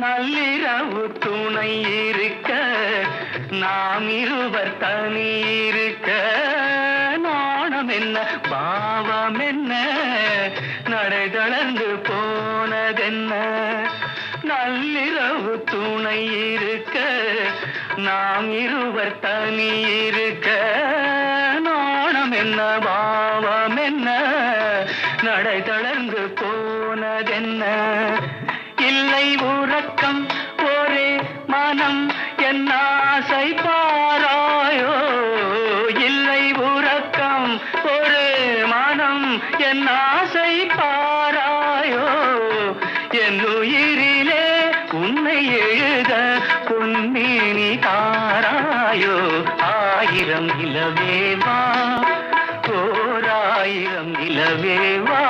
நள்ளிரவு துணை இருக்க நாம் இருவர் தனி இருக்க நாணம் என்ன பாவம் என்ன நடை தளர்ந்து போனதென்ன நள்ளிரவு துணை இருக்க நாம் இருவர் தனி இருக்க நாணம் என்ன பாவம் என்ன நடை தளர்ந்து போனதென்ன இல்லை உறக்கம் ஒரே மனம் என் ஆசை பாராயோ இல்லை உறக்கம் ஒரே மனம் என் ஆசை பாராயோ என் உயிரிலே உன்னை எழுத பொன்மேனி தாராயோ ஆயிரம் இலவேவா ஓராயிரம் இலவேவா